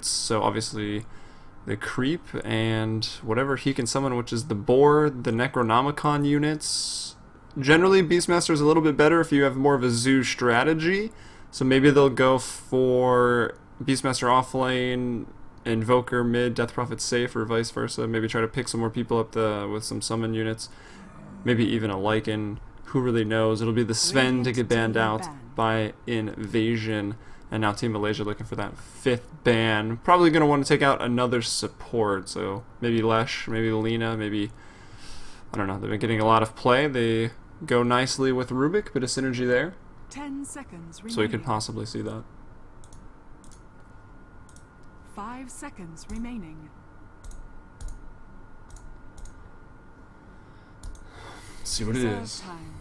So obviously the creep and whatever he can summon, which is the boar, the Necronomicon units. Generally, Beastmaster is a little bit better if you have more of a zoo strategy. So maybe they'll go for Beastmaster offlane, Invoker mid, Death Prophet safe, or vice versa. Maybe try to pick some more people up with some summon units. Maybe even a Lycan. Who really knows? It'll be the Sven to get banned out by Invasion. And now Team Malaysia looking for that 5th ban. Probably going to want to take out another support. So maybe Lesh, maybe Lena, maybe... I don't know. They've been getting a lot of play. They go nicely with Rubik, bit of synergy there. 10 seconds remaining. So you could possibly see that. 5 seconds remaining. Let's see what it is. Time.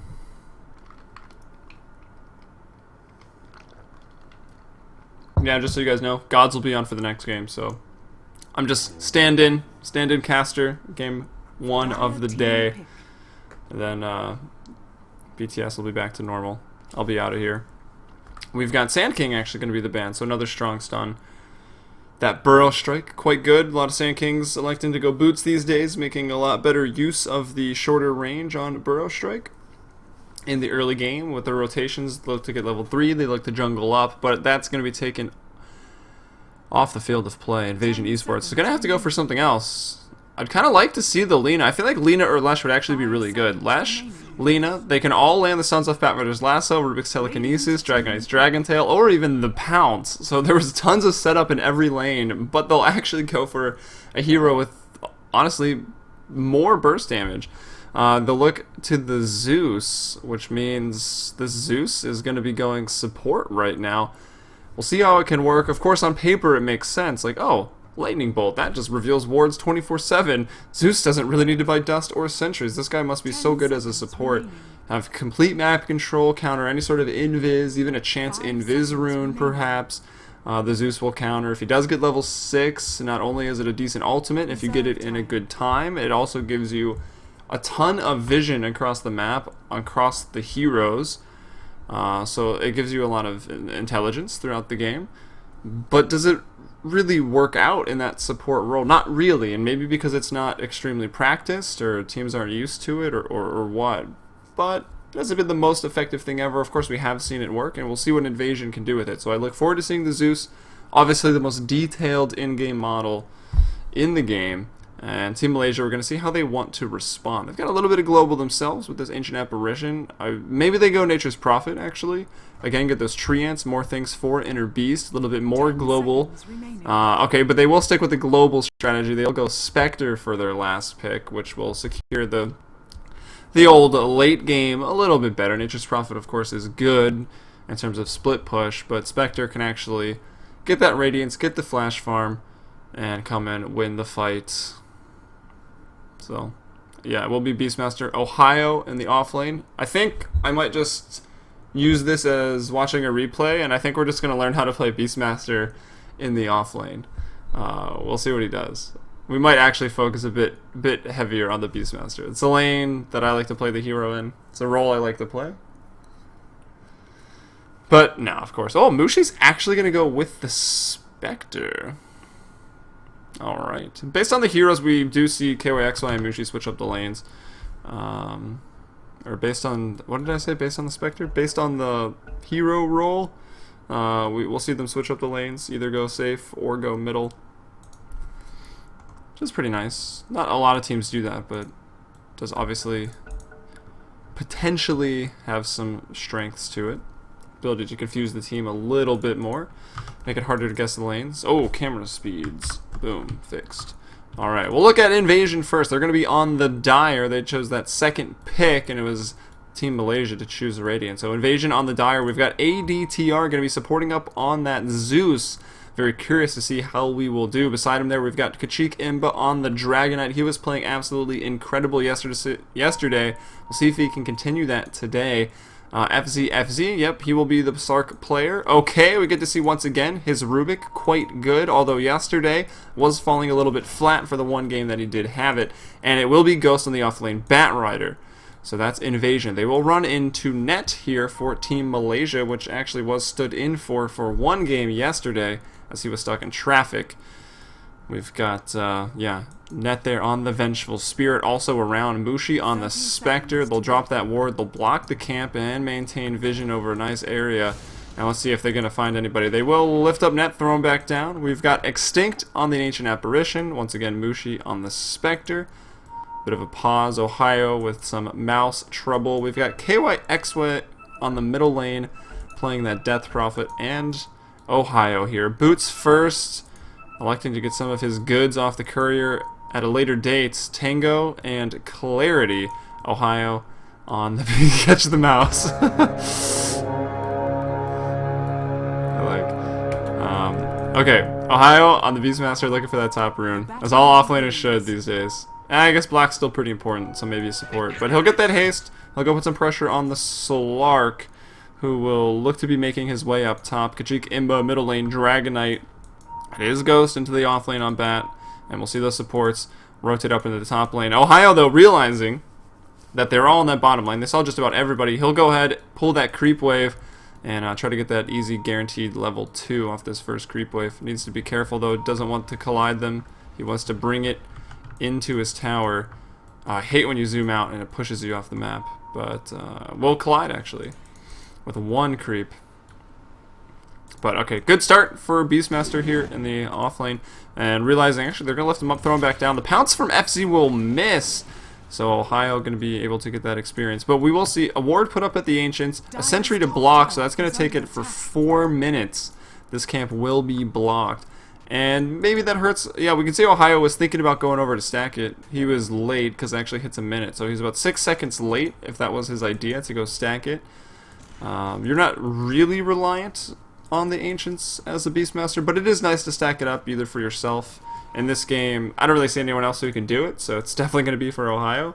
Yeah, just so you guys know, Gods will be on for the next game, so I'm just stand-in caster, game 1 of the day, and then BTS will be back to normal. I'll be out of here. We've got Sand King actually going to be the ban, so another strong stun. That Burrow Strike, quite good. A lot of Sand Kings electing to go boots these days, making a lot better use of the shorter range on Burrow Strike. In the early game with their rotations, look to get level 3, they look to jungle up, but that's going to be taken off the field of play. Invasion Esports is going to have to go for something else. I'd kind of like to see the Lena. I feel like Lena or Lesh would actually be really good. Lesh, Lena, they can all land the Sons of Pathfinder's Lasso, Rubik's Telekinesis, Dragonite's Dragon Tail, or even the Pounce. So there was tons of setup in every lane, but they'll actually go for a hero with, honestly, more burst damage. They'll look to the Zeus, which means the Zeus is going to be going support right now. We'll see how it can work. Of course, on paper, it makes sense. Like, oh, Lightning Bolt, that just reveals wards 24/7. Zeus doesn't really need to buy Dust or Sentries. This guy must be so good as a support. Have complete map control, counter any sort of invis, even a chance invis rune, perhaps. The Zeus will counter. If he does get level 6, not only is it a decent ultimate, if you get it in a good time, it also gives you a ton of vision across the map, across the heroes. So it gives you a lot of intelligence throughout the game. But does it really work out in that support role? Not really, and maybe because it's not extremely practiced, or teams aren't used to it, or what. But it hasn't been the most effective thing ever. Of course, we have seen it work, and we'll see what Invasion can do with it. So I look forward to seeing the Zeus, obviously the most detailed in-game model in the game. And Team Malaysia, we're going to see how they want to respond. They've got a little bit of global themselves with this Ancient Apparition. Maybe they go Nature's Prophet, actually. Again, get those Tree Ants, more things for Inner Beast, a little bit more global. Okay, but they will stick with the global strategy. They'll go Specter for their last pick, which will secure the old late game a little bit better. Nature's Prophet, of course, is good in terms of split push, but Specter can actually get that Radiance, get the Flash Farm, and come in, win the fight. So, yeah, it will be Beastmaster Ohio in the off lane. I think I might just use this as watching a replay, and I think we're just going to learn how to play Beastmaster in the off lane. We'll see what he does. We might actually focus a bit heavier on the Beastmaster. It's a lane that I like to play the hero in. It's a role I like to play. But, no, of course. Oh, Mushi's actually going to go with the Specter. Alright. Based on the heroes, we do see KYXY and Mushi switch up the lanes. Or based on... What did I say? Based on the Spectre? Based on the hero role, we'll see them switch up the lanes. Either go safe or go middle. Which is pretty nice. Not a lot of teams do that, but does obviously potentially have some strengths to it. Ability to confuse the team a little bit more. Make it harder to guess the lanes. Oh, camera speeds. Boom. Fixed. Alright, we'll look at Invasion first. They're going to be on the Dire. They chose that second pick, and it was Team Malaysia to choose the Radiant. So Invasion on the Dire. We've got ADTR going to be supporting up on that Zeus. Very curious to see how we will do. Beside him there, we've got Kachik Imba on the Dragonite. He was playing absolutely incredible yesterday. We'll see if he can continue that today. FZ, yep, he will be the Sark player. Okay, we get to see once again his Rubik, quite good, although yesterday was falling a little bit flat for the one game that he did have it. And it will be Ghost on the offlane Batrider. So that's Invasion. They will run into net here for Team Malaysia, which actually was stood in for one game yesterday. as he was stuck in traffic. We've got, yeah, Net there on the Vengeful Spirit, also around Mushi on the Specter. They'll drop that ward, they'll block the camp and maintain vision over a nice area. Now let's see if they're going to find anybody. They will lift up Net, throw him back down. We've got Extinct on the Ancient Apparition. Once again, Mushi on the Specter. Bit of a pause. Ohio with some mouse trouble. We've got KYXY on the middle lane playing that Death Prophet, and Ohio here. Boots first, electing to get some of his goods off the courier at a later date. Tango and Clarity. Ohio on the catch the mouse. Okay, Ohio on the Beastmaster looking for that top rune, as all offlaners should these days. And I guess Black's still pretty important, so maybe support. But he'll get that haste, he'll go put some pressure on the Solark, who will look to be making his way up top. Kajik Imba, middle lane, Dragonite. It is Ghost into the off lane on Bat, and we'll see those supports rotate up into the top lane. Ohio, though, realizing that they're all in that bottom lane, they saw just about everybody, he'll go ahead, pull that creep wave, and try to get that easy guaranteed level 2 off this first creep wave. Needs to be careful though, doesn't want to collide them. He wants to bring it into his tower. I hate when you zoom out and it pushes you off the map, but we'll collide actually with one creep. But okay, good start for Beastmaster here in the off lane, and realizing actually they're going to lift him up, throw him back down. The pounce from FZ will miss. So Ohio going to be able to get that experience. But we will see a ward put up at the Ancients, a sentry to block, so that's going to take it for 4 minutes. This camp will be blocked. And maybe that hurts. Yeah, we can see Ohio was thinking about going over to stack it. He was late because it actually hits a minute. So he's about 6 seconds late, if that was his idea, to go stack it. You're not really reliant on the Ancients as a Beastmaster, but it is nice to stack it up either for yourself. In this game, I don't really see anyone else who can do it, so it's definitely going to be for Ohio.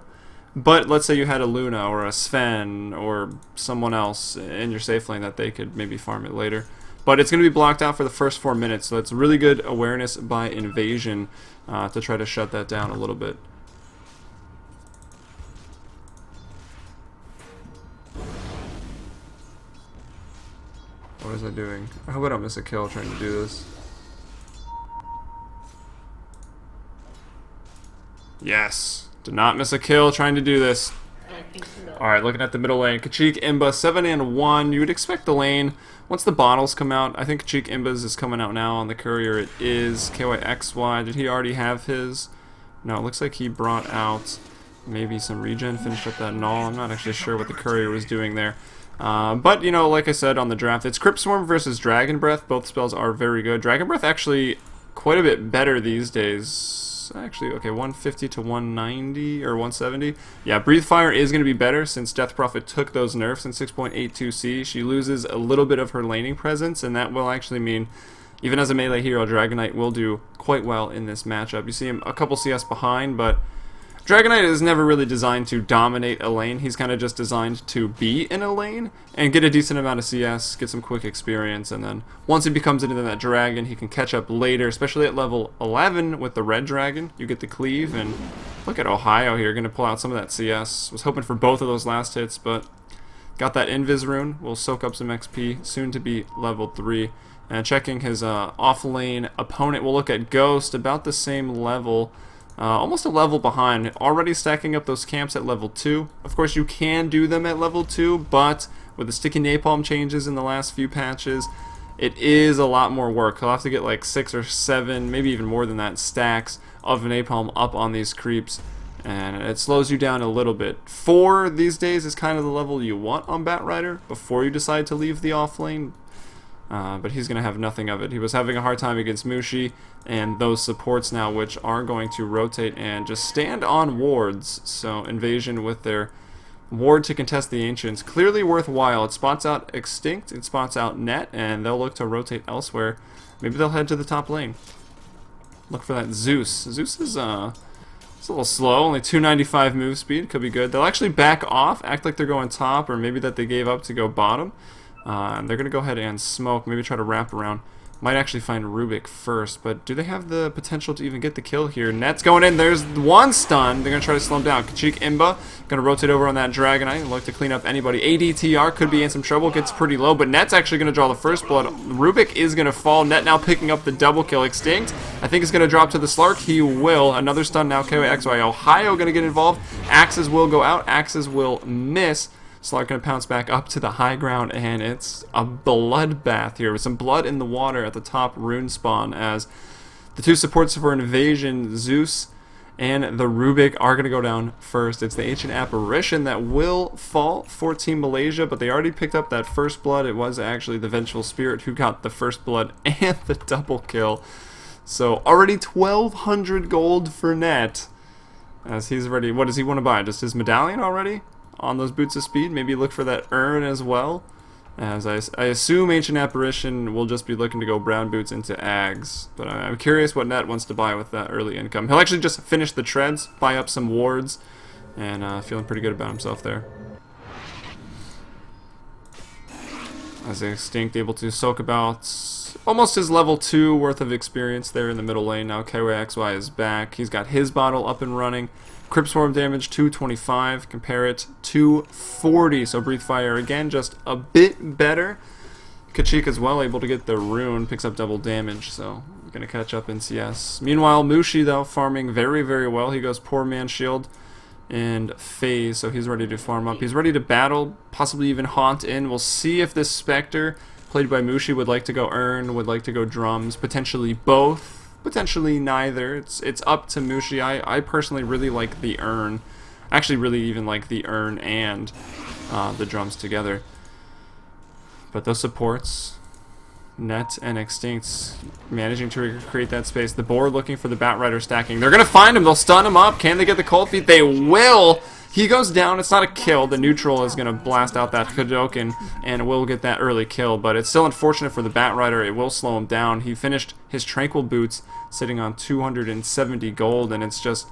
But let's say you had a Luna or a Sven or someone else in your safe lane that they could maybe farm it later. But it's going to be blocked out for the first 4 minutes, so it's really good awareness by Invasion to try to shut that down a little bit. What is I doing? I hope I don't miss a kill trying to do this. Yes, did not miss a kill trying to do this. Alright, looking at the middle lane, Kachik Imba 7 and 1. You would expect the lane, once the bottles come out, I think Kachik Imba's is coming out now on the courier. It is KYXY. Did he already have his? No, it looks like he brought out maybe some regen, finished up that null. I'm not actually sure what the courier was doing there. But, you know, like I said on the draft, it's Crypt Swarm versus Dragon Breath. Both spells are very good. Dragon Breath actually quite a bit better these days. Actually, okay, 150 to 190 or 170. Yeah, Breathe Fire is going to be better since Death Prophet took those nerfs in 6.82c. She loses a little bit of her laning presence, and that will actually mean, even as a melee hero, Dragonite will do quite well in this matchup. You see him a couple CS behind, but Dragonite is never really designed to dominate a lane. He's kind of just designed to be in a lane and get a decent amount of CS, get some quick experience, and then once he becomes into that dragon, he can catch up later, especially at level 11 with the red dragon. You get the cleave, and look at Ohio here, going to pull out some of that CS. Was hoping for both of those last hits, but got that Invis rune. Will soak up some XP, soon to be level 3. And checking his off-lane opponent, we'll look at Ghost, about the same level. Almost a level behind, already stacking up those camps at level 2. Of course, you can do them at level 2, but with the sticky napalm changes in the last few patches, it is a lot more work. He'll have to get like 6 or 7, maybe even more than that, stacks of napalm up on these creeps, and it slows you down a little bit. 4 these days is kind of the level you want on Batrider before you decide to leave the off lane. But he's going to have nothing of it. He was having a hard time against Mushi and those supports now, which are going to rotate and just stand on wards. So Invasion with their ward to contest the Ancients, clearly worthwhile. It spots out Extinct, it spots out Net, and they'll look to rotate elsewhere. Maybe they'll head to the top lane. Look for that Zeus. Zeus is it's a little slow, only 295 move speed, could be good. They'll actually back off, act like they're going top, or maybe that they gave up to go bottom. They're going to go ahead and smoke, maybe try to wrap around Might actually find Rubik first, but do they have the potential to even get the kill here? Net's going in. There's one stun. They're going to try to slow him down. Kachik Imba going to rotate over on that Dragonite and look to clean up anybody. ADTR could be in some trouble. Gets pretty low, but Net's actually going to draw the first blood. Rubik is going to fall. Net now picking up the double kill. Extinct, I think, is going to drop to the Slark. He will. Another stun now. KYXY. Ohio going to get involved. Axes will go out. Axes will miss. Slark going to pounce back up to the high ground, and it's a bloodbath here with some blood in the water at the top rune spawn as the two supports for Invasion, Zeus and the Rubik, are going to go down first. It's the Ancient Apparition that will fall for Team Malaysia, but they already picked up that first blood. It was actually the Vengeful Spirit who got the first blood and the double kill. So already 1,200 gold for Net as he's ready. What does he want to buy? Just his medallion already? On those Boots of Speed, maybe look for that urn as well. As I assume Ancient Apparition will just be looking to go brown boots into Ags. But I'm curious what Net wants to buy with that early income. He'll actually just finish the treads, buy up some wards, and feeling pretty good about himself there. As Extinct able to soak about almost his level 2 worth of experience there in the middle lane. Now KYXY is back. He's got his bottle up and running. Crypt Swarm damage 225, compare it to 40. So Breathe Fire again, just a bit better. Kachik as well, able to get the rune, picks up double damage, so we're going to catch up in CS. Meanwhile, Mushi though, farming very, very well. He goes Poor Man's Shield and Phase, so he's ready to farm up. He's ready to battle, possibly even haunt in. We'll see if this Specter, played by Mushi, would like to go Urn, would like to go Drums, potentially both. Potentially neither. It's up to Mushi. I personally really like the Urn. Actually really even like the Urn and the Drums together. But those supports, Net and Extincts, managing to create that space. The board looking for the Bat Rider stacking. They're going to find him. They'll stun him up. Can they get the Cold Feet? They will. He goes down. It's not a kill. The neutral is going to blast out that Kadoken and will get that early kill. But it's still unfortunate for the Bat Rider. It will slow him down. He finished his Tranquil Boots sitting on 270 gold. And it's just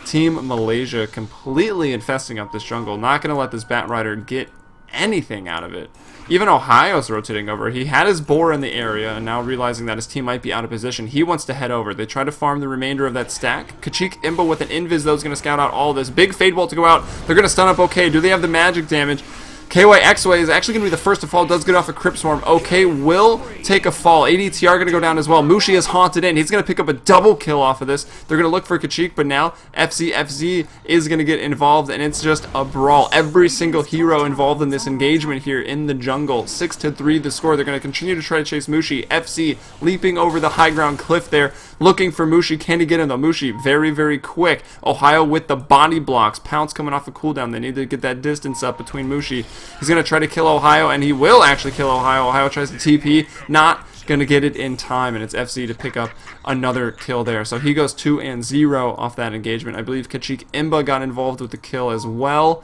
Team Malaysia completely infesting up this jungle. Not going to let this Bat Rider get anything out of it. Even Ohio's rotating over. He had his boar in the area, and now realizing that his team might be out of position, he wants to head over. They try to farm the remainder of that stack. Kachik Imba with an invis, though, is going to scout out all of this. Big Fade Bolt to go out. They're going to stun up OK. Do they have the magic damage? KYXY is actually going to be the first to fall. Does get off a Crypt Swarm. OK will take a fall. ADTR going to go down as well. Mushi is haunted in. He's going to pick up a double kill off of this. They're going to look for Kachik, but now FZ is going to get involved, and it's just a brawl. Every single hero involved in this engagement here in the jungle. 6-3 the score. They're going to continue to try to chase Mushi. FC leaping over the high ground cliff there, looking for Mushi. Can he get him though? Mushi very, very quick. Ohio with the body blocks. Pounce coming off a cooldown. They need to get that distance up between Mushi. He's going to try to kill Ohio, and he will actually kill Ohio. Ohio tries to TP, not going to get it in time, and it's FC to pick up another kill there. So he goes 2-0 off that engagement. I believe Kachik Imba got involved with the kill as well.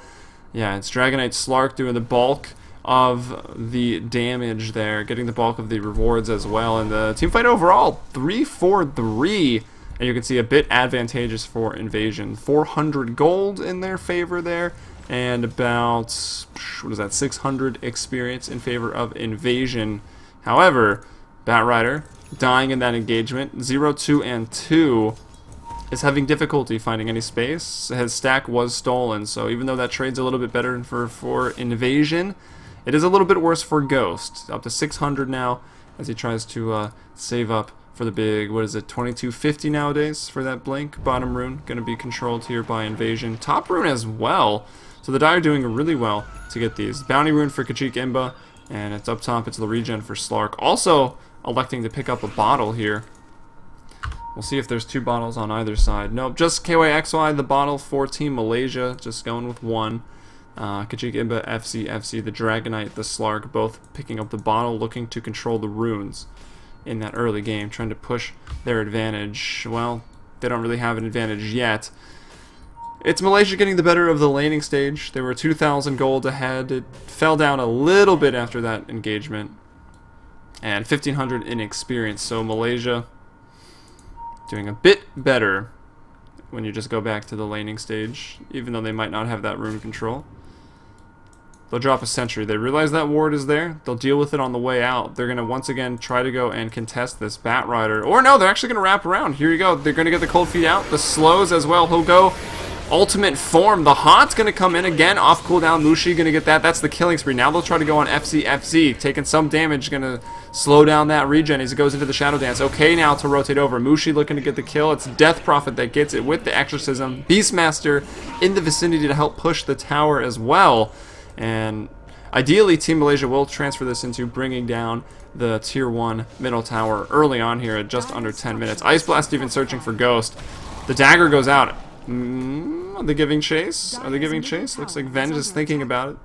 Yeah, it's Dragonite Slark doing the bulk of the damage there, getting the bulk of the rewards as well. And the team fight overall, 3-4-3. And you can see a bit advantageous for Invasion. 400 gold in their favor there, and about, what is that, 600 experience in favor of Invasion. However, Bat Rider dying in that engagement, 0, 2, and 2, is having difficulty finding any space. His stack was stolen, so even though that trade's a little bit better for Invasion, it is a little bit worse for Ghost. Up to 600 now as he tries to save up for the big, what is it, 2250 nowadays for that blink. Bottom rune going to be controlled here by Invasion. Top rune as well. So the die are doing really well to get these. Bounty rune for Kachik Imba, and it's up top. It's the regen for Slark. Also electing to pick up a bottle here. We'll see if there's two bottles on either side. Nope, just KYXY, the bottle for Team Malaysia. Just going with one. Kachik Imba, FC, the Dragonite, the Slark, both picking up the bottle, looking to control the runes in that early game, trying to push their advantage. Well, they don't really have an advantage yet. It's Malaysia getting the better of the laning stage. They were 2,000 gold ahead. It fell down a little bit after that engagement. And 1,500 in experience. So Malaysia doing a bit better when you just go back to the laning stage, even though they might not have that rune control. They'll drop a sentry. They realize that ward is there. They'll deal with it on the way out. They're going to once again try to go and contest this Bat Rider. Or no, they're actually going to wrap around. Here you go. They're going to get the cold feet out. The slows as well. He'll go ultimate form. The Haunt's going to come in again. Off cooldown. Mushi going to get that. That's the killing spree. Now they'll try to go on FZ. Taking some damage. Going to slow down that regen as he goes into the Shadow Dance. Okay, now to rotate over. Mushi looking to get the kill. It's Death Prophet that gets it with the Exorcism. Beastmaster in the vicinity to help push the tower as well. And ideally, Team Malaysia will transfer this into bringing down the Tier 1 middle tower early on here at just under 10 minutes. Ice Blast even searching for Ghost. The dagger goes out. Are they giving chase? Are they giving chase? Looks like Venge is thinking about it.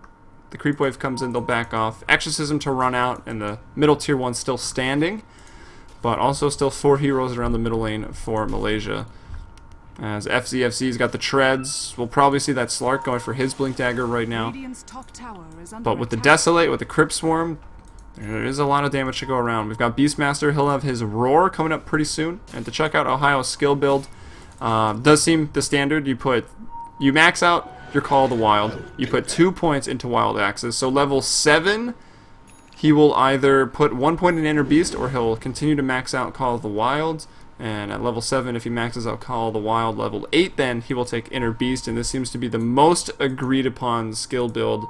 The creep wave comes in, they'll back off. Exorcism to run out, and the middle Tier 1 still standing. But also still 4 heroes around the middle lane for Malaysia. As FZFC's got the treads. We'll probably see that Slark going for his Blink Dagger right now. But with the Desolate, with the Crypt Swarm, there is a lot of damage to go around. We've got Beastmaster. He'll have his Roar coming up pretty soon. And to check out Ohio's skill build, does seem the standard. You max out your Call of the Wild. You put 2 points into Wild Axes. So level 7, he will either put 1 point in Inner Beast, or he'll continue to max out Call of the Wild. And at level 7, if he maxes out Call of the Wild, level 8, then he will take Inner Beast. And this seems to be the most agreed upon skill build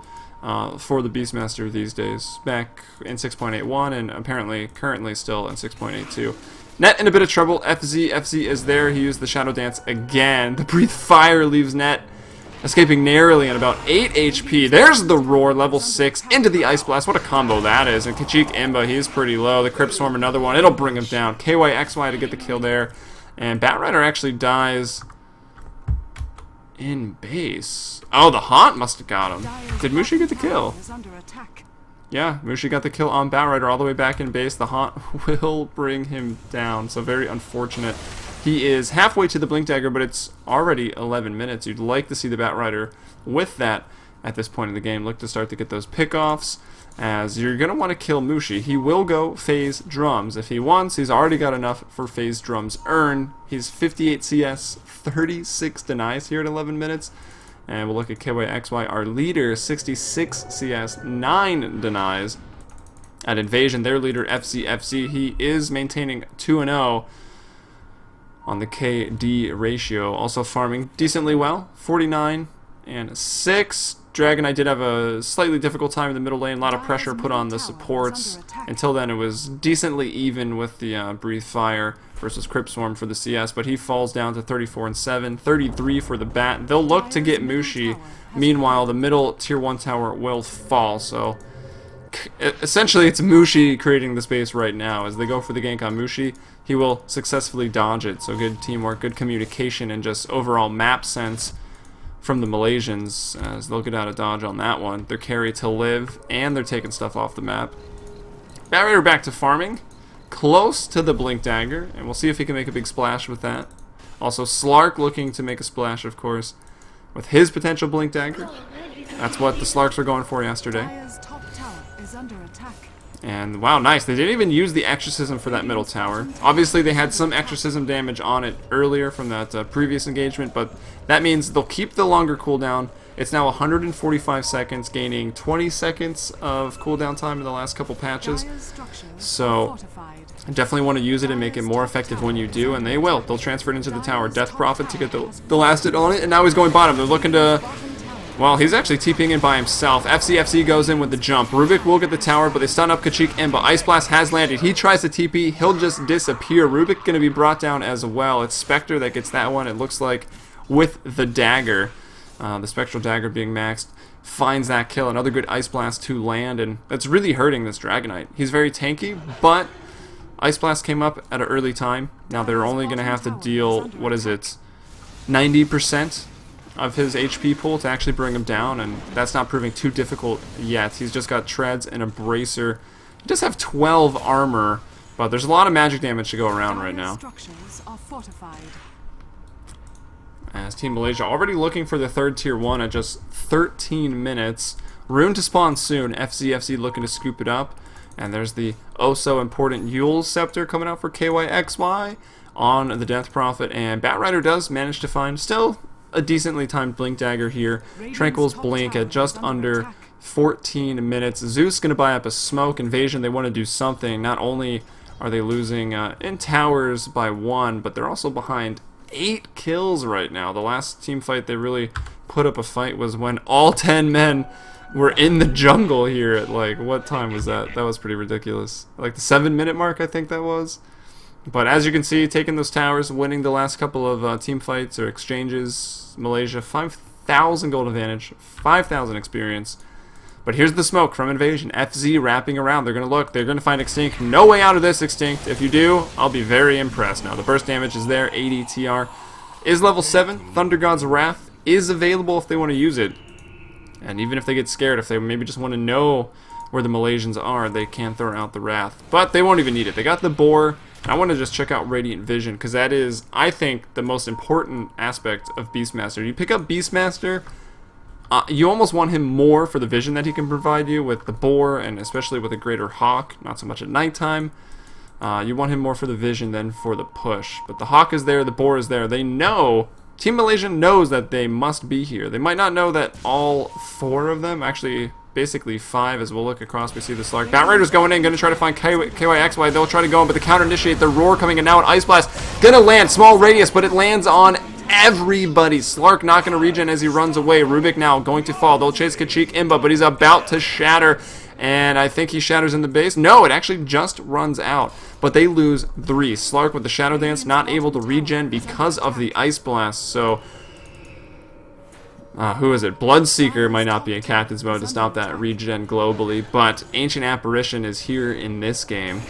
for the Beastmaster these days. Back in 6.81 and apparently currently still in 6.82. Net in a bit of trouble. FZ is there. He used the Shadow Dance again. The Breathe Fire leaves Net escaping narrowly at about 8 HP. There's the Roar, level 6, into the Ice Blast. What a combo that is. And Kachik Imba, he's pretty low. The Crypt Swarm, another one. It'll bring him down. KYXY to get the kill there. And Bat Rider actually dies in base. Oh, the Haunt must have got him. Did Mushi get the kill? Yeah, Mushi got the kill on Bat Rider all the way back in base. The Haunt will bring him down. So very unfortunate. He is halfway to the Blink Dagger, but it's already 11 minutes. You'd like to see the Bat Rider with that at this point in the game. Look to start to get those pickoffs, as you're going to want to kill Mushi. He will go Phase Drums. If he wants, he's already got enough for Phase Drums earn. He's 58 CS, 36 denies here at 11 minutes. And we'll look at KYXY, our leader, 66 CS, 9 denies. At Invasion, their leader, FCFC, he is maintaining 2-0. On the KD ratio, also farming decently well, 49 and 6. Dragon, I did have a slightly difficult time in the middle lane, a lot of pressure put on the supports. Until then, it was decently even with the Breathe Fire versus Crypt Swarm for the CS, but he falls down to 34 and 7, 33 for the Bat. They'll look to get Mushi. Meanwhile, the middle Tier 1 tower will fall, so essentially it's Mushi creating the space right now. As they go for the gank on Mushi, he will successfully dodge it. So good teamwork, good communication, and just overall map sense from the Malaysians, as they'll get out of dodge on that one. They're carry to live, and they're taking stuff off the map. Bat Rider back to farming, close to the Blink Dagger, and we'll see if he can make a big splash with that. Also, Slark looking to make a splash, of course, with his potential Blink Dagger. That's what the Slarks were going for yesterday. And wow, nice. They didn't even use the Exorcism for that middle tower. Obviously, they had some Exorcism damage on it earlier from that previous engagement, but that means they'll keep the longer cooldown. It's now 145 seconds, gaining 20 seconds of cooldown time in the last couple patches. So I definitely want to use it and make it more effective when you do, and they will. They'll transfer it into the tower. Death Prophet to get the last hit on it, and now he's going bottom. They're looking to... Well, he's actually TPing in by himself. FCFC goes in with the jump. Rubik will get the tower, but they stun up Kachik Imba. Ice Blast has landed. He tries to TP. He'll just disappear. Rubik going to be brought down as well. It's Specter that gets that one, it looks like, with the dagger. The Spectral Dagger being maxed. Finds that kill. Another good Ice Blast to land, and that's really hurting this Dragonite. He's very tanky, but Ice Blast came up at an early time. Now they're only going to have to deal, 90% of his HP pool to actually bring him down, and that's not proving too difficult yet. He's just got treads and a bracer. He does have 12 armor, but there's a lot of magic damage to go around right now. As Team Malaysia already looking for the third Tier 1 at just 13 minutes. Rune to spawn soon. FZFC looking to scoop it up. And there's the oh-so-important Yule Scepter coming out for KYXY on the Death Prophet. And Bat Rider does manage to find still a decently timed Blink Dagger here. Tranquil's Blink at just under 14 minutes. Zeus going to buy up a smoke. Invasion, they want to do something. Not only are they losing in towers by 1, but they're also behind 8 kills right now. The last team fight they really put up a fight was when all 10 men were in the jungle here at, like, what time was that? That was pretty ridiculous. Like the 7-minute mark, I think that was. But as you can see, taking those towers, winning the last couple of team fights or exchanges. Malaysia, 5,000 gold advantage, 5,000 experience. But here's the smoke from Invasion. FZ wrapping around. They're going to look. They're going to find Extinct. No way out of this, Extinct. If you do, I'll be very impressed. Now, the burst damage is there. 80 TR. Is level 7. Thunder God's Wrath is available if they want to use it. And even if they get scared, if they maybe just want to know where the Malaysians are, they can throw out the Wrath. But they won't even need it. They got the Boar. I want to just check out Radiant Vision, because that is, I think, the most important aspect of Beastmaster. You pick up Beastmaster, you almost want him more for the vision that he can provide you with the Boar, and especially with a greater Hawk, not so much at nighttime. You want him more for the vision than for the push. But the Hawk is there, the Boar is there. They know, Team Malaysia knows that they must be here. They might not know that all 4 of them, actually basically 5 as we'll look across, we see the Slark. Bat Raider's going in, going to try to find KYXY. They'll try to go in, but the counter initiate, the Roar coming in now, an Ice Blast. Going to land, small radius, but it lands on everybody. Slark not going to regen as he runs away. Rubik now going to fall. They'll chase Kachik Imba, but he's about to shatter. And I think he shatters in the base. No, it actually just runs out. But they lose 3. Slark with the Shadow Dance not able to regen because of the Ice Blast. So who is it? Bloodseeker might not be in Captain's mode to stop that regen globally, but Ancient Apparition is here in this game.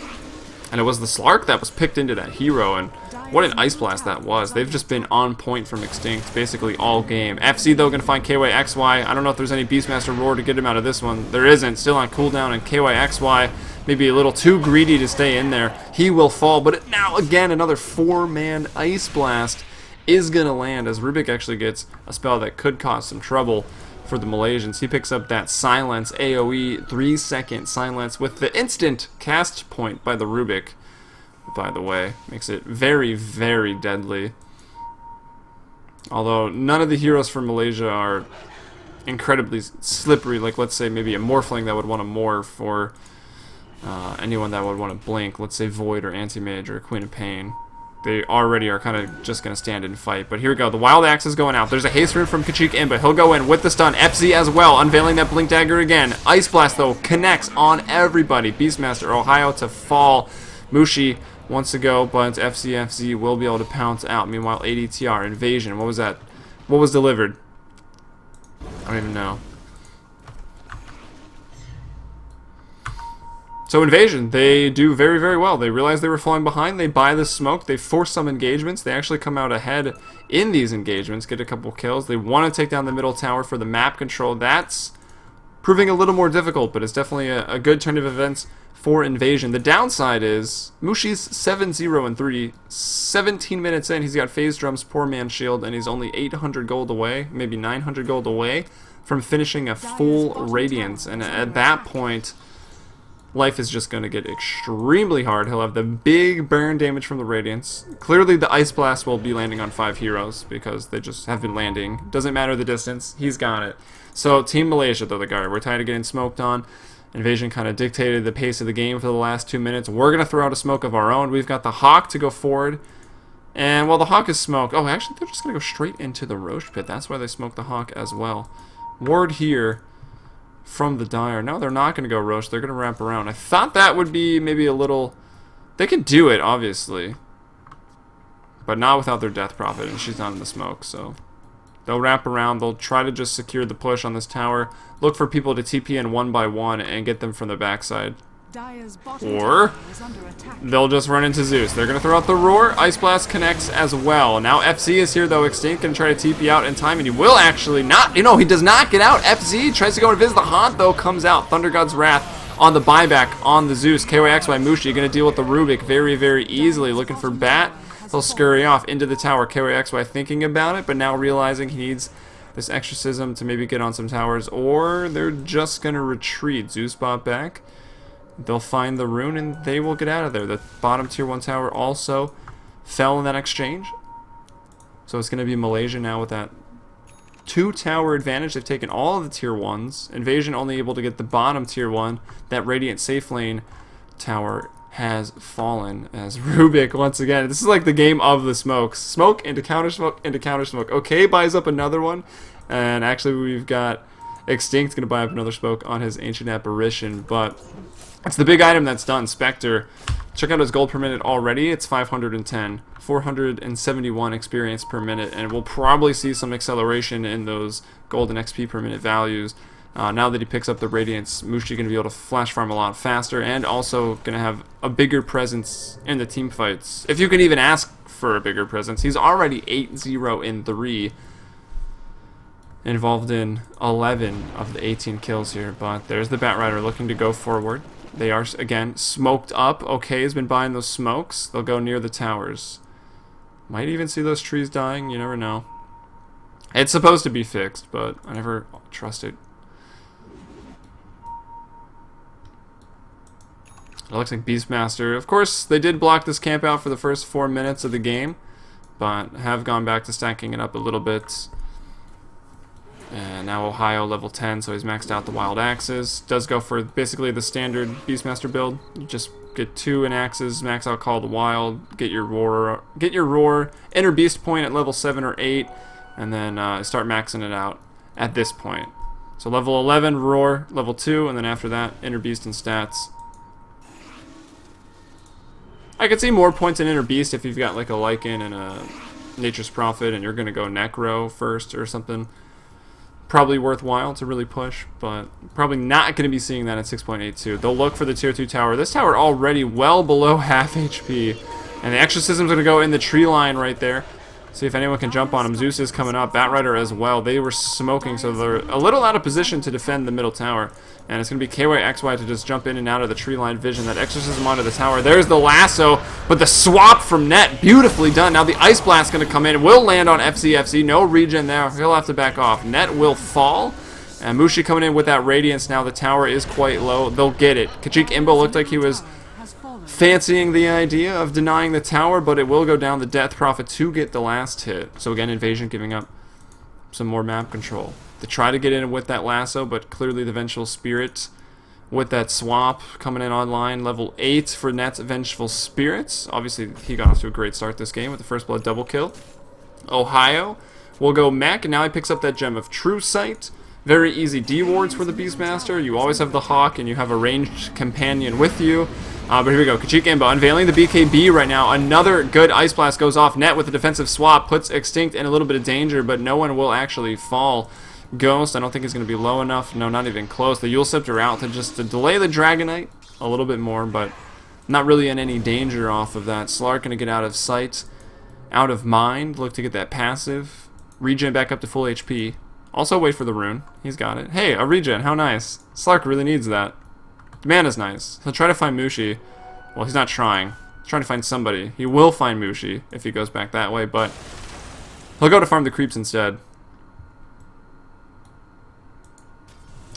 And it was the Slark that was picked into that hero, and what an Ice Blast that was. They've just been on point from Extinct basically all game. FC, though, going to find KYXY. I don't know if there's any Beastmaster Roar to get him out of this one. There isn't. Still on cooldown, and KYXY maybe a little too greedy to stay in there. He will fall, but now, again, another 4-man Ice Blast is going to land as Rubik actually gets a spell that could cause some trouble for the Malaysians. He picks up that Silence AoE, 3-second Silence with the instant cast point by the Rubik, by the way. Makes it very, very deadly. Although none of the heroes from Malaysia are incredibly slippery, like let's say maybe a Morphling that would want to morph, or anyone that would want to blink, let's say Void or Anti-Mage or Queen of Pain. They already are kind of just going to stand and fight. But here we go. The Wild Axe is going out. There's a haste rune from Kachik Imba. He'll go in with the stun. FZ as well, unveiling that Blink Dagger again. Ice Blast, though, connects on everybody. Beastmaster Ohio to fall. Mushi wants to go, but FZ will be able to pounce out. Meanwhile, ADTR, Invasion. What was that? What was delivered? I don't even know. So Invasion, they do very, very well. They realize they were falling behind. They buy the smoke. They force some engagements. They actually come out ahead in these engagements, get a couple kills. They want to take down the middle tower for the map control. That's proving a little more difficult, but it's definitely a good turn of events for Invasion. The downside is Mushi's 7-0-3. 17 minutes in, he's got Phase Drum's Poor Man's Shield, and he's only 800 gold away, maybe 900 gold away from finishing a full Radiance. And at that point, life is just going to get extremely hard. He'll have the big burn damage from the Radiance. Clearly the Ice Blast will be landing on 5 heroes because they just have been landing. Doesn't matter the distance, he's got it. So Team Malaysia, though, the guard, we're tired of getting smoked on. Invasion kind of dictated the pace of the game for the last 2 minutes. We're going to throw out a smoke of our own. We've got the Hawk to go forward. And while the Hawk is smoked... Oh, actually, they're just going to go straight into the Roche Pit. That's why they smoked the Hawk as well. Ward here from the Dire. No, they're not going to go Roche. They're going to wrap around. I thought that would be maybe a little... They can do it, obviously. But not without their Death Prophet, and she's not in the smoke, so... They'll wrap around. They'll try to just secure the push on this tower. Look for people to TP in one by one and get them from the backside. Or they'll just run into Zeus. They're going to throw out the Roar. Ice Blast connects as well. Now FC is here, though. Extinct can try to TP out in time, and he will actually not. You know, he does not get out. FZ tries to go and visit the Haunt, though, comes out. Thunder God's Wrath on the buyback on the Zeus. KYXY Mushi going to deal with the Rubik very, very easily. Looking for Bat. He'll scurry off into the tower. KYXY thinking about it, but now realizing he needs this exorcism to maybe get on some towers, or they're just going to retreat. Zeus bot back. They'll find the rune and they will get out of there. The bottom tier 1 tower also fell in that exchange. So it's going to be Malaysia now with that 2-tower advantage. They've taken all of the tier 1s. Invasion only able to get the bottom tier 1. That Radiant safe lane tower has fallen as Rubik once again. This is like the game of the smokes. Smoke into counter smoke into counter smoke. Okay, buys up another one. And actually we've got Extinct going to buy up another smoke on his Ancient Apparition. But it's the big item that's done. Specter. Check out his gold per minute already. It's 510. 471 experience per minute. And we'll probably see some acceleration in those gold and XP per minute values. Now that he picks up the Radiance, Mushi going to be able to flash farm a lot faster and also going to have a bigger presence in the team fights. If you can even ask for a bigger presence. He's already 8-0 in 3. Involved in 11 of the 18 kills here. But there's the Batrider looking to go forward. They are, again, smoked up. Okay, has been buying those smokes. They'll go near the towers. Might even see those trees dying. You never know. It's supposed to be fixed, but I never trust it. It looks like Beastmaster. Of course, they did block this camp out for the first 4 minutes of the game, but have gone back to stacking it up a little bit. And now Ohio level 10, so he's maxed out the wild axes. Does go for basically the standard Beastmaster build. You just get 2 in axes, max out Call the Wild, get your roar, enter beast point at level 7 or 8, and then start maxing it out at this point. So level 11 roar, level 2, and then after that enter beast and stats. I could see more points in Inner Beast if you've got like a Lycan and a Nature's Prophet and you're going to go Necro first or something. Probably worthwhile to really push, but probably not going to be seeing that at 6.82. They'll look for the tier 2 tower. This tower already well below half HP. And the Exorcism's going to go in the tree line right there. See if anyone can jump on him. Zeus is coming up. Batrider as well. They were smoking, so they're a little out of position to defend the middle tower. And it's going to be KYXY to just jump in and out of the tree line vision. That Exorcism onto the tower. There's the lasso, but the swap from Net, beautifully done. Now the Ice Blast going to come in. Will land on FCFC. No regen there. He'll have to back off. Net will fall. And Mushi coming in with that Radiance. Now the tower is quite low. They'll get it. Kajik Imbo looked like he was fancying the idea of denying the tower, but it will go down the Death Prophet to get the last hit. So again, Invasion giving up some more map control. They try to get in with that lasso, but clearly the Vengeful Spirit with that swap coming in online. Level 8 for Net's Vengeful Spirits. Obviously, he got off to a great start this game with the First Blood double kill. Ohio will go mech, and now he picks up that Gem of True Sight. Very easy D-wards for the Beastmaster. You always have the Hawk, and you have a ranged companion with you. But here we go. Kachik Imbo unveiling the BKB right now. Another good Ice Blast goes off. Net with the defensive swap puts Extinct in a little bit of danger, but no one will actually fall. Ghost, I don't think he's going to be low enough. No, not even close. The Yule Scepter out to just to delay the Dragonite a little bit more, but not really in any danger off of that. Slark going to get out of sight, out of mind. Look to get that passive. Regen back up to full HP. Also wait for the rune. He's got it. Hey, a regen. How nice. Slark really needs that. The mana's nice. He'll try to find Mushi. Well, he's not trying. He's trying to find somebody. He will find Mushi if he goes back that way, but he'll go to farm the creeps instead.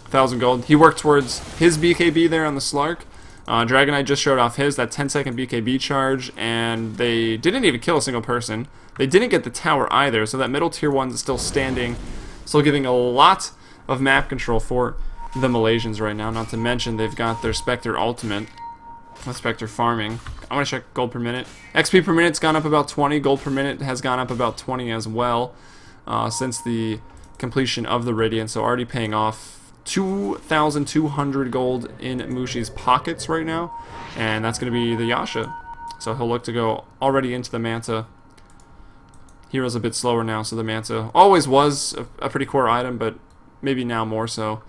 1,000 gold. He worked towards his BKB there on the Slark. Dragonite just showed off his, that 10-second BKB charge, and they didn't even kill a single person. They didn't get the tower either, so that middle tier 1 is still standing. Still giving a lot of map control for the Malaysians right now. Not to mention they've got their Specter ultimate with Specter farming. I want to check gold per minute. XP per minute's gone up about 20. Gold per minute has gone up about 20 as well since the completion of the Radiant. So already paying off 2,200 gold in Mushi's pockets right now. And that's going to be the Yasha. So he'll look to go already into the Manta. Hero's a bit slower now, so the Manta always was a pretty core item, but maybe now more so.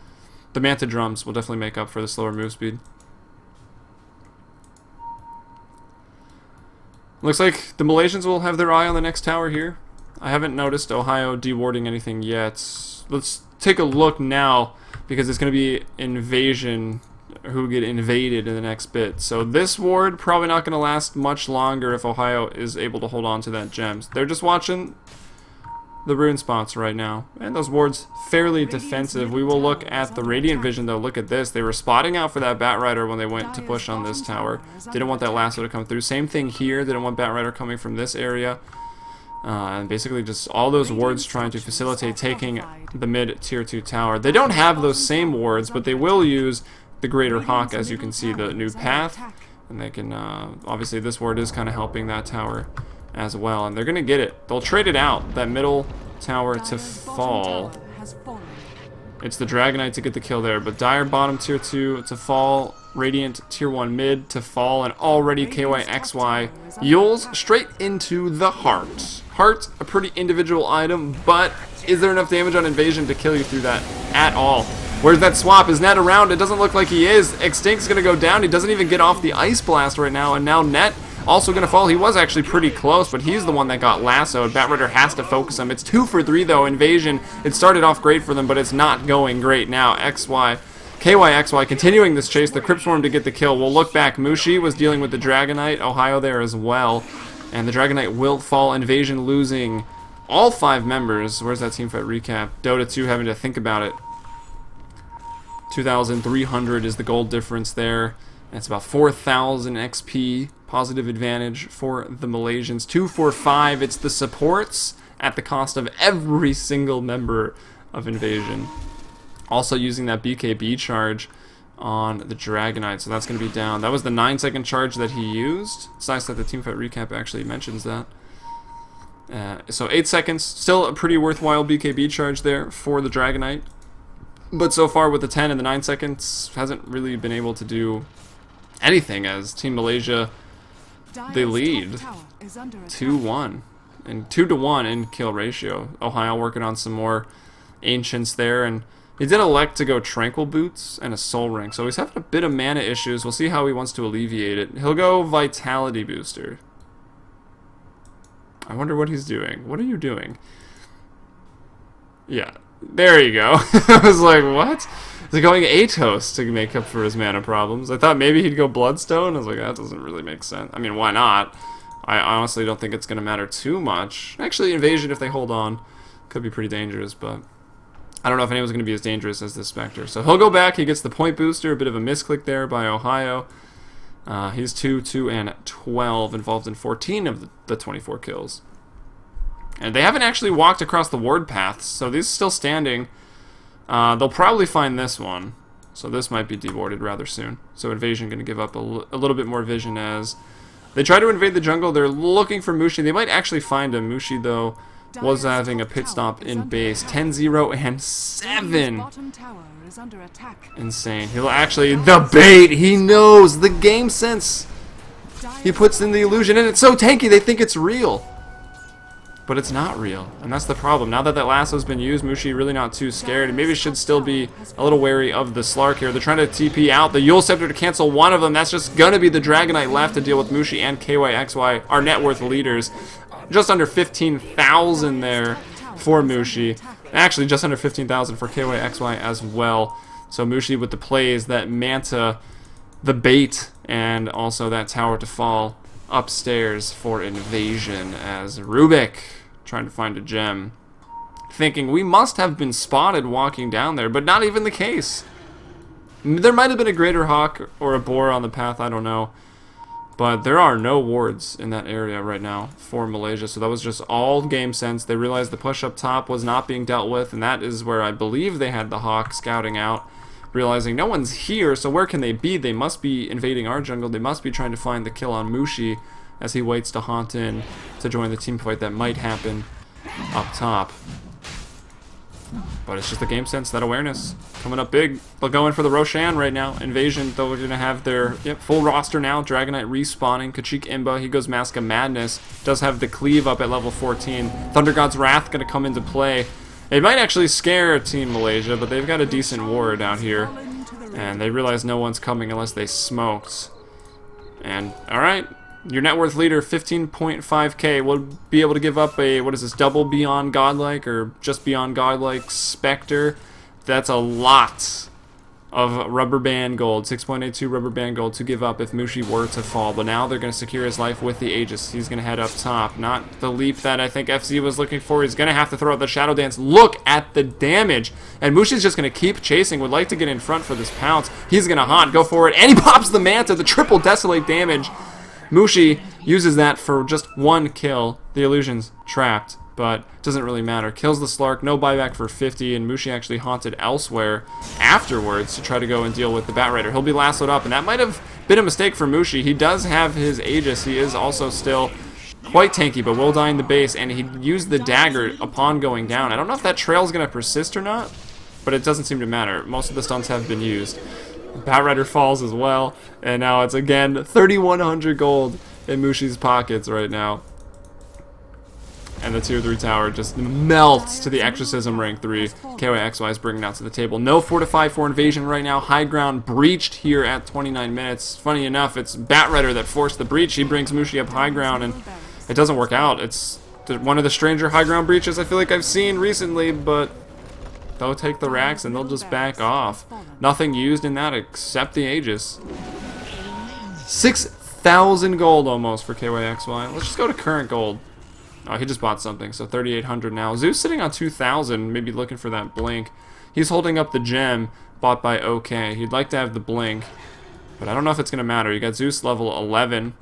The Manta drums will definitely make up for the slower move speed. Looks like the Malaysians will have their eye on the next tower here. I haven't noticed Ohio dewarding anything yet. Let's take a look now, because it's going to be Invasion who get invaded in the next bit. So this ward probably not going to last much longer if Ohio is able to hold on to that gems. They're just watching the rune spots right now, and those wards fairly defensive. We will look at the Radiant Vision though. Look at this. They were spotting out for that Batrider when they went to push on this tower. Didn't want that lasso to come through. Same thing here. Didn't want Batrider coming from this area. And basically just all those wards trying to facilitate taking the mid tier 2 tower. They don't have those same wards, but they will use the Greater Hawk, as you can see, the new path. And they can, obviously this ward is kind of helping that tower as well. And they're going to get it. They'll trade it out, that middle tower to fall. It's the Dragonite to get the kill there, but Dire bottom tier 2 to fall, Radiant tier 1 mid to fall, and already KYXY Yules straight into the heart. Heart, a pretty individual item, but is there enough damage on Invasion to kill you through that at all? Where's that swap? Is Net around? It doesn't look like he is. Extinct's going to go down. He doesn't even get off the Ice Blast right now, and now Net also going to fall. He was actually pretty close, but he's the one that got lassoed. Batrider has to focus him. It's 2 for 3 though. Invasion, it started off great for them, but it's not going great now. KYXY continuing this chase. The Crypt Swarm to get the kill. We'll look back. Mushi was dealing with the Dragonite. Ohio there as well. And the Dragonite will fall. Invasion losing all 5 members. Where's that teamfight recap? Dota 2 having to think about it. 2,300 is the gold difference there. That's about 4,000 XP positive advantage for the Malaysians. 245, it's the supports at the cost of every single member of Invasion. Also using that BKB charge on the Dragonite, so that's going to be down. That was the 9-second charge that he used. It's nice that the teamfight recap actually mentions that. So 8 seconds, still a pretty worthwhile BKB charge there for the Dragonite. But so far with the 10 and the 9 seconds, hasn't really been able to do anything, as Team Malaysia, they lead 2-1 and 2-1 in kill ratio. Ohio working on some more Ancients there, and he did elect to go Tranquil Boots and a Soul Ring, so he's having a bit of mana issues. We'll see how he wants to alleviate it. He'll go Vitality Booster. I wonder what he's doing. What are you doing? Yeah, there you go. I was like, what? He's going Atos to make up for his mana problems. I thought maybe he'd go Bloodstone. I was like, that doesn't really make sense. I mean, why not? I honestly don't think it's going to matter too much. Actually, Invasion, if they hold on, could be pretty dangerous, but I don't know if anyone's going to be as dangerous as this Specter. So he'll go back. He gets the point booster. A bit of a misclick there by Ohio. He's 2, 2, and 12, involved in 14 of the 24 kills. And they haven't actually walked across the ward paths, so these are still standing. They'll probably find this one, so this might be dewarded rather soon. So Invasion going to give up a little bit more vision as they try to invade the jungle. They're looking for Mushi. They might actually find him. Mushi, though, was having a pit stop in base. 10, 0, and 7. Insane. He'll actually, the bait, he knows the game sense. He puts in the illusion, and it's so tanky they think it's real. But it's not real, and that's the problem. Now that lasso's been used, Mushi really not too scared, and maybe should still be a little wary of the Slark here. They're trying to TP out the Yule Scepter to cancel one of them. That's just gonna be the Dragonite left to deal with Mushi and KYXY, our net worth leaders. Just under 15,000 there for Mushi. Actually, just under 15,000 for KYXY as well. So Mushi with the plays, that Manta, the bait, and also that tower to fall upstairs for Invasion, as Rubik trying to find a gem, thinking we must have been spotted walking down there, but not even the case. There might have been a Greater Hawk or a Boar on the path, I don't know, but there are no wards in that area right now for Malaysia, so that was just all game sense. They realized the push up top was not being dealt with, and that is where I believe they had the Hawk scouting out, realizing no one's here, so where can they be? They must be invading our jungle. They must be trying to find the kill on Mushi as he waits to haunt in to join the team fight that might happen up top. But it's just the game sense, that awareness coming up big. They'll go in for the Roshan right now. Invasion, though, we're going to have their full roster now. Dragonite respawning. Kachik Imba, he goes Mask of Madness. Does have the cleave up at level 14. Thunder God's Wrath going to come into play. It might actually scare Team Malaysia, but they've got a decent ward out here. And they realize no one's coming unless they smoked. And, alright, your net worth leader, 15.5k, will be able to give up a, what is this, double Beyond Godlike, or just Beyond Godlike Specter. That's a lot of rubber band gold, 6.82 rubber band gold to give up if Mushi were to fall. But now they're going to secure his life with the Aegis. He's going to head up top. Not the leap that I think FZ was looking for. He's going to have to throw out the Shadow Dance. Look at the damage. And Mushi's just going to keep chasing. Would like to get in front for this pounce. He's going to haunt, go for it. And he pops the Manta, the triple Desolate damage. Mushi uses that for just one kill. The illusion's trapped, but doesn't really matter. Kills the Slark, no buyback for 50, and Mushi actually haunted elsewhere afterwards to try to go and deal with the Batrider. He'll be lassoed up, and that might have been a mistake for Mushi. He does have his Aegis. He is also still quite tanky, but will die in the base, and he used the dagger upon going down. I don't know if that trail's going to persist or not, but it doesn't seem to matter. Most of the stuns have been used. Batrider falls as well, and now it's again 3,100 gold in Mushi's pockets right now. And the tier 3 tower just melts to the Exorcism rank 3. KYXY is bringing out to the table. No fortify for invasion right now. High ground breached here at 29 minutes. Funny enough, it's Batrider that forced the breach. He brings Mushi up high ground, and it doesn't work out. It's one of the stranger high ground breaches I feel like I've seen recently, but they'll take the racks and they'll just back off. Nothing used in that except the Aegis. 6,000 gold almost for KYXY. Let's just go to current gold. Oh, he just bought something, so 3,800 now. Zeus sitting on 2,000, maybe looking for that blink. He's holding up the gem bought by OK. He'd like to have the blink, but I don't know if it's going to matter. You got Zeus level 11.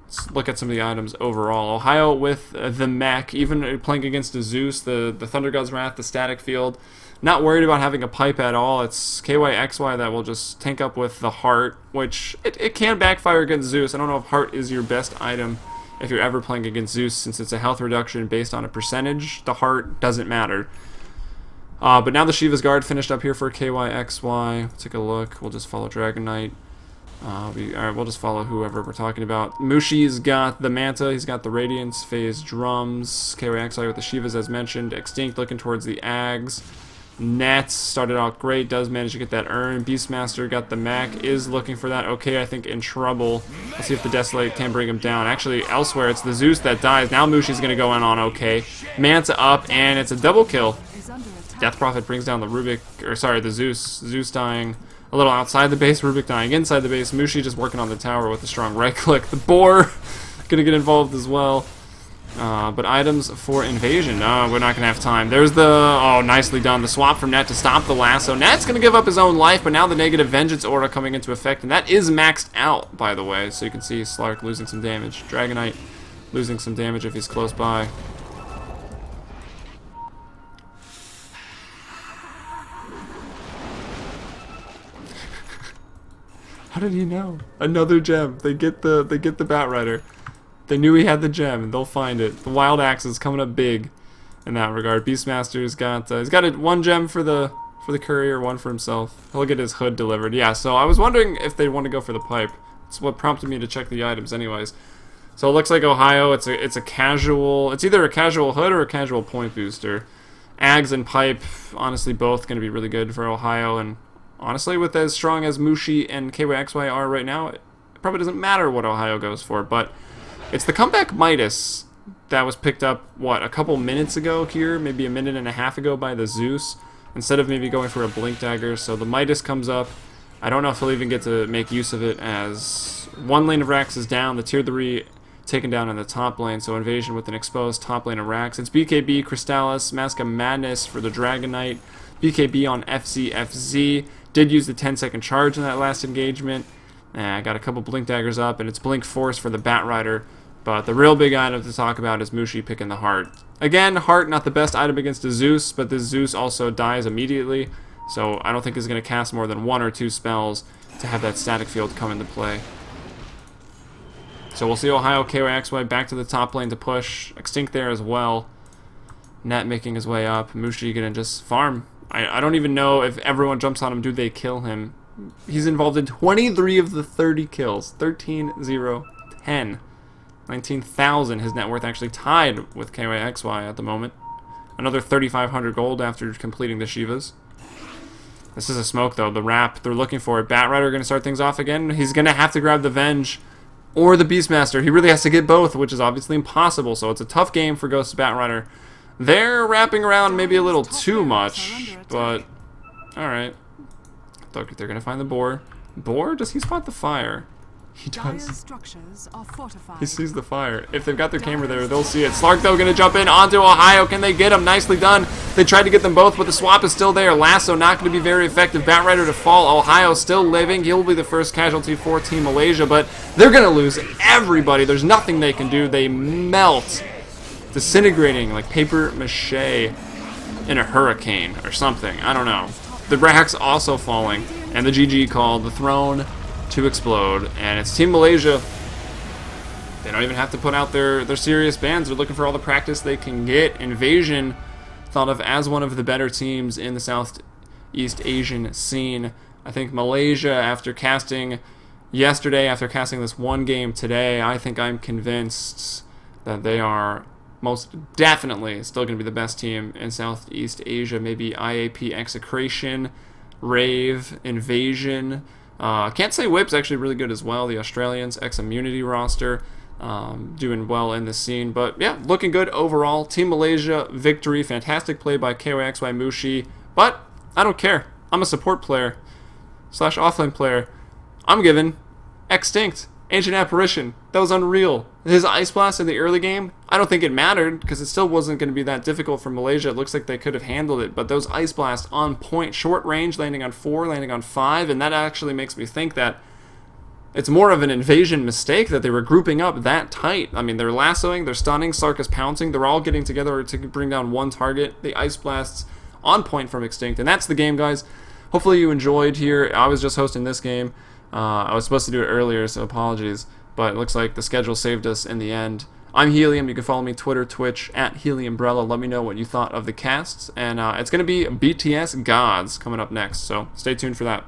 Let's look at some of the items overall. Ohio with the mech, even playing against a Zeus, the Thunder God's Wrath, the static field. Not worried about having a pipe at all. It's KYXY that will just tank up with the heart, which it can backfire against Zeus. I don't know if heart is your best item if you're ever playing against Zeus, since it's a health reduction based on a percentage. The heart doesn't matter. But now the Shiva's Guard finished up here for KYXY. Take a look. We'll just follow Dragon Knight. Alright, we'll just follow whoever we're talking about. Mushi's got the Manta, he's got the Radiance, Phase Drums, KYXI with the Shivas as mentioned, Extinct looking towards the Ags. Nets started out great, does manage to get that urn. Beastmaster got the Mac, is looking for that. Okay, I think in trouble. Let's see if the Desolate can bring him down. Actually, elsewhere, it's the Zeus that dies. Now Mushi's going to go in on OK. Manta up, and it's a double kill. Death Prophet brings down the Rubik, or sorry, the Zeus. Zeus dying a little outside the base, Rubik dying inside the base. Mushi just working on the tower with a strong right click. The boar gonna get involved as well. But items for invasion. We're not gonna have time. There's the, oh, nicely done. The swap from Net to stop the lasso. Net's gonna give up his own life, but now the negative vengeance aura coming into effect, and that is maxed out, by the way. So you can see Slark losing some damage. Dragonite losing some damage if he's close by. How did he know? Another gem. They get the Batrider. They knew he had the gem, and they'll find it. The Wild Axe is coming up big in that regard. Beastmaster's got he's got one gem for the courier, one for himself. He'll get his hood delivered. Yeah. So I was wondering if they want to go for the pipe. It's what prompted me to check the items, anyways. So it looks like Ohio. It's a casual. It's either a casual hood or a casual point booster. Ags and pipe, honestly, both going to be really good for Ohio, and honestly, with as strong as Mushi and KYXY are right now, it probably doesn't matter what Ohio goes for, but it's the comeback Midas that was picked up, what, a couple minutes ago here, maybe a minute and a half ago by the Zeus, instead of maybe going for a Blink Dagger. So the Midas comes up. I don't know if he'll even get to make use of it, as one lane of Rax is down, the tier 3 taken down in the top lane, so invasion with an exposed top lane of Rax. It's BKB, Crystallis, Mask of Madness for the Dragon Knight, BKB on FCFZ. Did use the 10-second charge in that last engagement. I got a couple Blink Daggers up, and it's Blink Force for the Batrider. But the real big item to talk about is Mushi picking the Heart. Again, Heart not the best item against the Zeus, but the Zeus also dies immediately. So I don't think he's going to cast more than 1 or 2 spells to have that static field come into play. So we'll see Ohio KYXY back to the top lane to push. Extinct there as well. Net making his way up. Mushi going to just farm. I don't even know if everyone jumps on him. Do they kill him? He's involved in 23 of the 30 kills. 13, 0, 10. 19,000. His net worth actually tied with KYXY at the moment. Another 3,500 gold after completing the Shivas. This is a smoke, though. The wrap, they're looking for it. Batrider going to start things off again. He's going to have to grab the Venge or the Beastmaster. He really has to get both, which is obviously impossible. So it's a tough game for Ghost Batrider. They're wrapping around maybe a little too much, but alright. They're going to find the boar. Boar? Does he spot the fire? He does. He sees the fire. If they've got their camera there, they'll see it. Slark, though, going to jump in onto Ohio. Can they get him? Nicely done. They tried to get them both, but the swap is still there. Lasso not going to be very effective. Batrider to fall. Ohio still living. He'll be the first casualty for Team Malaysia, but they're going to lose everybody. There's nothing they can do. They melt, disintegrating like paper mache in a hurricane or something. I don't know. The racks also falling, and the GG call, the throne to explode, and it's Team Malaysia. They don't even have to put out their serious bans. They're looking for all the practice they can get. Invasion, thought of as one of the better teams in the Southeast Asian scene. I think Malaysia, after casting yesterday, after casting this one game today, I think I'm convinced that they are most definitely still going to be the best team in Southeast Asia. Maybe IAP Execration, Rave, Invasion. Can't say Whip's actually really good as well. The Australians, X-Immunity roster, doing well in the scene. But yeah, looking good overall. Team Malaysia victory. Fantastic play by KYXY Mushi. But I don't care. I'm a support player / offlane player. I'm giving Extinct, Ancient Apparition. That was unreal. His Ice Blast in the early game, I don't think it mattered because it still wasn't going to be that difficult for Malaysia. It looks like they could have handled it, but those Ice Blasts on point, short range, landing on 4, landing on 5, and that actually makes me think that it's more of an invasion mistake that they were grouping up that tight. I mean, they're lassoing, they're stunning, Sark is pouncing, they're all getting together to bring down one target. The Ice Blasts on point from Extinct, and that's the game, guys. Hopefully you enjoyed here. I was just hosting this game. I was supposed to do it earlier, so apologies. But it looks like the schedule saved us in the end. I'm Helium. You can follow me Twitter, Twitch, at Heliumbrella. Let me know what you thought of the casts. And it's going to be BTS Gods coming up next, so stay tuned for that.